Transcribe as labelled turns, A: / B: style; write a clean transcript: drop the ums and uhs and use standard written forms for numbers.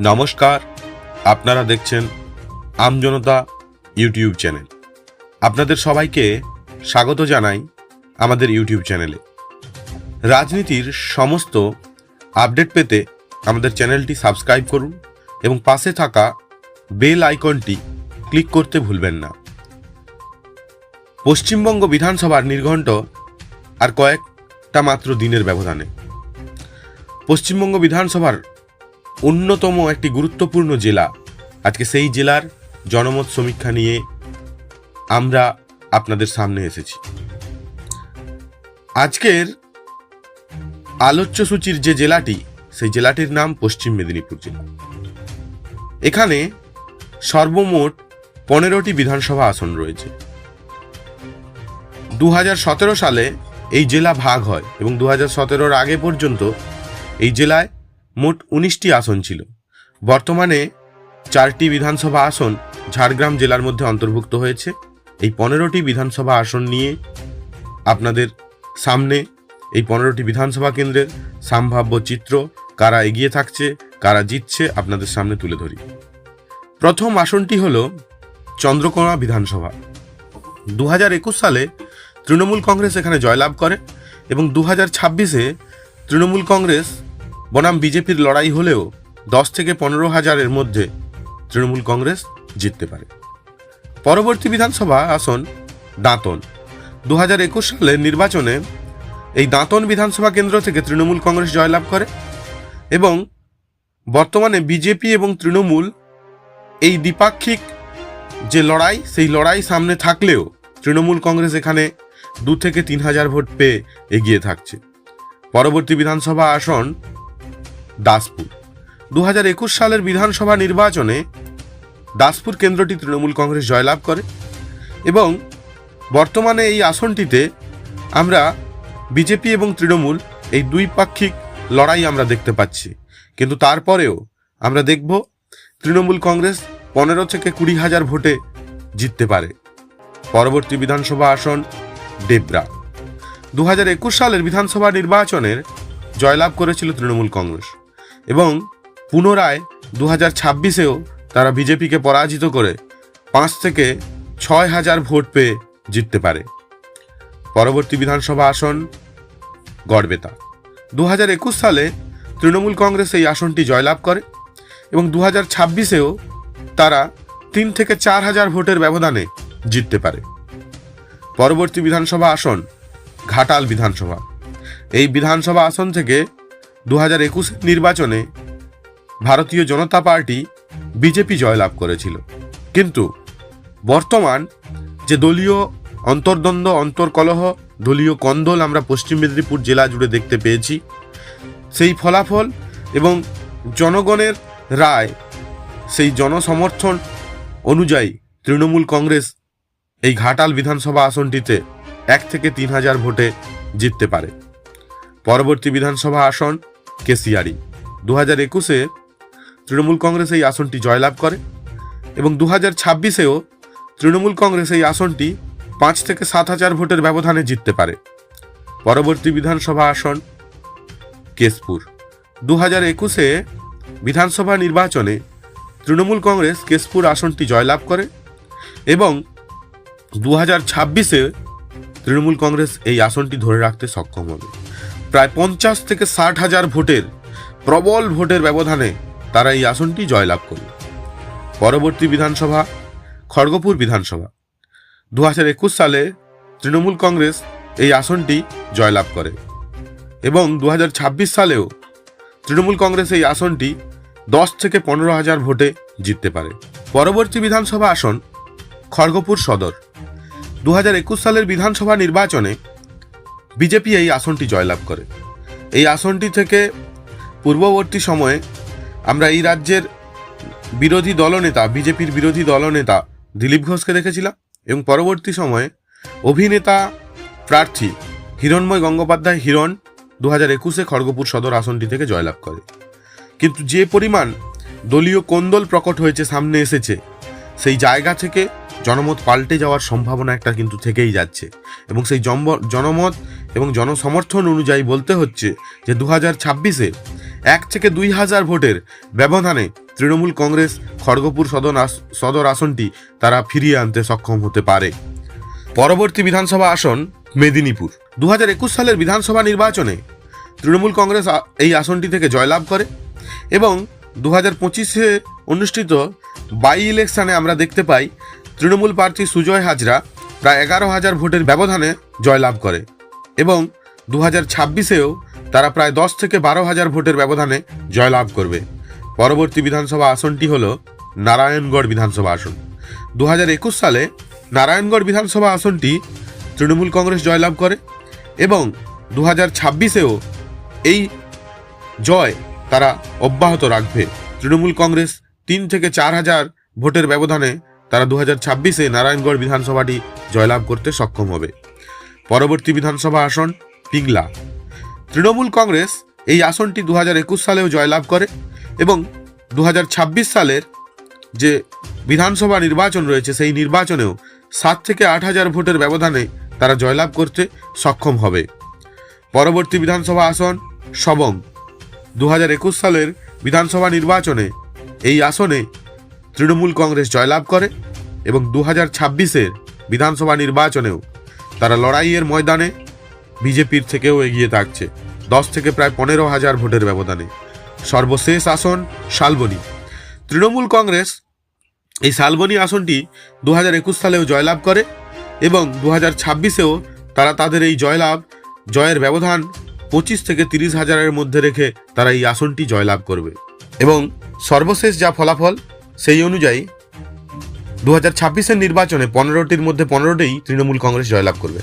A: নমস্কার, আপনারা দেখছেন আমজনতা ইউটিউব চ্যানেল। আপনাদের সবাইকে স্বাগত জানাই আমাদের ইউটিউব চ্যানেলে। রাজনীতির সমস্ত আপডেট পেতে আমাদের চ্যানেলটি সাবস্ক্রাইব করুন এবং পাশে থাকা বেল আইকনটি ক্লিক করতে ভুলবেন না। পশ্চিমবঙ্গ বিধানসভার নির্ঘণ্ট আর কয়েকটা মাত্র দিনের ব্যবধানে পশ্চিমবঙ্গ বিধানসভার অন্যতম একটি গুরুত্বপূর্ণ জেলা, আজকে সেই জেলার জনমত সমীক্ষা নিয়ে আমরা আপনাদের সামনে এসেছি। আজকের আলোচ্য সূচির যে জেলাটি, সেই জেলাটির নাম পশ্চিম মেদিনীপুর জেলা। এখানে সর্বমোট 15টি বিধানসভা আসন রয়েছে। 2017 সালে এই জেলা ভাগ হয় এবং 2017-র আগে পর্যন্ত এই জেলায় মোট 19টি আসন ছিল। বর্তমানে 4টি বিধানসভা আসন ঝাড়গ্রাম জেলার মধ্যে অন্তর্ভুক্ত হয়েছে। এই 15টি বিধানসভা আসন নিয়ে আপনাদের সামনে এই 15টি বিধানসভা কেন্দ্রের সম্ভাব্য চিত্র, কারা এগিয়ে থাকছে, কারা জিতছে, আপনাদের সামনে তুলে ধরি। প্রথম আসনটি হল চন্দ্রকোনা বিধানসভা। 2021 সালে তৃণমূল কংগ্রেস এখানে জয়লাভ করে এবং 2026-এ তৃণমূল কংগ্রেস বনাম বিজেপির লড়াই হলেও 10 থেকে 15 হাজারের মধ্যে তৃণমূল কংগ্রেস জিততে পারে। পরবর্তী বিধানসভা আসন দাঁতন। 2021 সালের নির্বাচনে এই দাঁতন বিধানসভা কেন্দ্র থেকে তৃণমূল কংগ্রেস জয়লাভ করে এবং বর্তমানে বিজেপি এবং তৃণমূল এই দ্বিপাক্ষিক যে লড়াই, সেই লড়াই সামনে থাকলেও তৃণমূল কংগ্রেস এখানে 2 থেকে 3 হাজার ভোট পেয়ে এগিয়ে থাকছে। পরবর্তী বিধানসভা আসন দাসপুর। 2021 সালের বিধানসভা নির্বাচনে দাসপুর কেন্দ্রটি তৃণমূল কংগ্রেস জয়লাভ করে এবং বর্তমানে এই আসনটিতে আমরা বিজেপি এবং তৃণমূল এই দ্বিপাক্ষিক লড়াই আমরা দেখতে পাচ্ছি, কিন্তু তারপরেও আমরা দেখব তৃণমূল কংগ্রেস 15 থেকে 20 হাজার ভোটে জিততে পারে। পরবর্তী বিধানসভা আসন ডেবরা। 2021 সালের বিধানসভা নির্বাচনের জয়লাভ করেছিল তৃণমূল কংগ্রেস এবং পুনরায় 2026-এও তারা বিজেপিকে পরাজিত করে 5 থেকে 6 হাজার ভোট পেয়ে জিততে পারে। পরবর্তী বিধানসভা আসন গড়বেতা। 2021 সালে তৃণমূল কংগ্রেস এই আসনটি জয়লাভ করে এবং 2026-এও তারা 3 থেকে 4 হাজার ভোটের ব্যবধানে জিততে পারে। পরবর্তী বিধানসভা আসন ঘাটাল বিধানসভা। এই বিধানসভা আসন থেকে 2021 নির্বাচনে ভারতীয় জনতা পার্টি বিজেপি জয়লাভ করেছিল, কিন্তু বর্তমান যে দলীয় অন্তর্দ্বন্দ্ব, অন্তর্কলহ, দলীয় কন্দল আমরা পশ্চিম মেদিনীপুর জেলা জুড়ে দেখতে পেয়েছি, সেই ফলাফল এবং জনগণের রায়, সেই জনসমর্থন অনুযায়ী তৃণমূল কংগ্রেস এই ঘাটাল বিধানসভা আসনটিতে 1 থেকে 3 হাজার ভোটে জিততে পারে। পরবর্তী বিধানসভা আসন কেশিয়ারি। 2021-এ তৃণমূল কংগ্রেস এই আসনটি জয়লাভ করে এবং 2026-এও তৃণমূল কংগ্রেস এই আসনটি 5 থেকে 7 হাজার ভোটের ব্যবধানে জিততে পারে। পরবর্তী বিধানসভা আসন কেশপুর। 2021-এ বিধানসভা নির্বাচনে তৃণমূল কংগ্রেস কেশপুর আসনটি জয়লাভ করে এবং 2026-এ তৃণমূল কংগ্রেস এই আসনটি ধরে রাখতে সক্ষম হবে। প্রায় 50 থেকে 60 হাজার ভোটের প্রবল ভোটের ব্যবধানে তারা এই আসনটি জয়লাভ করবে। পরবর্তী বিধানসভা খড়গপুর বিধানসভা। 2021 সালে তৃণমূল কংগ্রেস এই আসনটি জয়লাভ করে এবং 2026 সালেও তৃণমূল কংগ্রেস এই আসনটি 10 থেকে 15 হাজার ভোটে জিততে পারে। পরবর্তী বিধানসভা আসন খড়গপুর সদর। 2021 সালের বিধানসভা নির্বাচনে বিজেপি এই আসনটি জয়লাভ করে। এই আসনটি থেকে পূর্ববর্তী সময়ে আমরা এই রাজ্যের বিরোধী দলনেতা, বিজেপির বিরোধী দলনেতা দিলীপ ঘোষকে দেখেছিলাম এবং পরবর্তী সময়ে অভিনেতা প্রার্থী হিরণময় গঙ্গোপাধ্যায় হিরণ 2021-এ খড়গপুর সদর আসনটি থেকে জয়লাভ করে। কিন্তু যে পরিমাণ দলীয় কোন্দল প্রকট হয়েছে, সামনে এসেছে, সেই জায়গা থেকে জনমত পাল্টে যাওয়ার সম্ভাবনা একটা কিন্তু থেকেই যাচ্ছে এবং সেই জনমত এবং জনসমর্থন অনুযায়ী বলতে হচ্ছে যে 2026-এ 1 থেকে 2,000 ভোটের ব্যবধানে তৃণমূল কংগ্রেস খড়গপুর সদর আসনটি তারা ফিরিয়ে আনতে সক্ষম হতে পারে। পরবর্তী বিধানসভা আসন মেদিনীপুর। 2021 সালের বিধানসভা নির্বাচনে তৃণমূল কংগ্রেস এই আসনটি থেকে জয়লাভ করে এবং 2025-এ অনুষ্ঠিত বাই ইলেকশনে আমরা দেখতে পাই তৃণমূল প্রার্থী সুজয় হাজরা প্রায় 11,000 ভোটের ব্যবধানে জয়লাভ করে এবং 2026-এও তারা প্রায় 10 থেকে 12,000 ভোটের ব্যবধানে জয়লাভ করবে। পরবর্তী বিধানসভা আসনটি হল নারায়ণগড় বিধানসভা আসন। 2021 সালে নারায়ণগড় বিধানসভা আসনটি তৃণমূল কংগ্রেস জয়লাভ করে এবং 2026-এও এই জয় তারা অব্যাহত রাখবে। তৃণমূল কংগ্রেস 3 থেকে 4,000 ভোটের ব্যবধানে তারা 2026-এ নারায়ণগড় বিধানসভাটি জয়লাভ করতে সক্ষম হবে। পরবর্তী বিধানসভা আসন পিংলা। তৃণমূল কংগ্রেস এই আসনটি 2021 সালেও জয়লাভ করে এবং 2026 সালের যে বিধানসভা নির্বাচন রয়েছে সেই নির্বাচনেও 7 থেকে 8,000 ভোটের ব্যবধানে তারা জয়লাভ করতে সক্ষম হবে। পরবর্তী বিধানসভা আসন সবং। 2021 সালের বিধানসভা নির্বাচনে এই আসনে তৃণমূল কংগ্রেস জয়লাভ করে এবং 2026-এর বিধানসভা নির্বাচনেও তারা লড়াইয়ের ময়দানে বিজেপির থেকেও এগিয়ে থাকছে 10 থেকে প্রায় 15,000 ভোটের ব্যবধানে। সর্বশেষ আসন শালবনী। তৃণমূল কংগ্রেস এই শালবনী আসনটি 2021 সালেও জয়লাভ করে এবং 2026-এও তারা তাদের এই জয়ের ব্যবধান 25 থেকে 30,000-এর মধ্যে রেখে তারা এই আসনটি জয়লাভ করবে এবং সর্বশেষ যা ফলাফল সেই অনুযায়ী 2026-এর নির্বাচনে 15টির মধ্যে 15টিই তৃণমূল কংগ্রেস জয়লাভ করবে।